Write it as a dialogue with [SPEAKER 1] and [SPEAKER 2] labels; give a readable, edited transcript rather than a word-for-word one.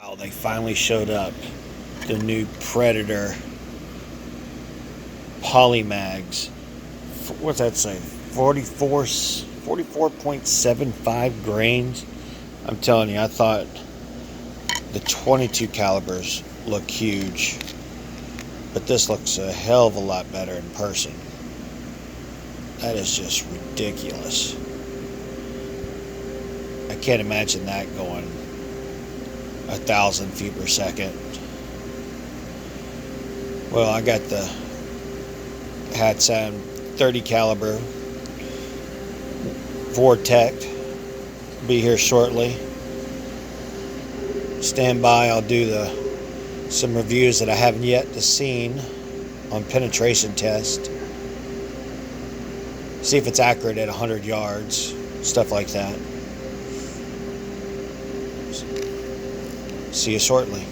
[SPEAKER 1] Wow, they finally showed up. The new Predator polymags. What's that say? 44.75 grains. I'm telling you, I thought the 22 calibers look huge, but this looks a hell of a lot better in person. That is just ridiculous. I can't imagine that going 1,000 feet per second. Well, I got the Hatsan 30 caliber vortec. Be here shortly. Stand by. I'll do some reviews that I haven't yet seen on penetration test. See if it's accurate at 100 yards, stuff like that. See you shortly.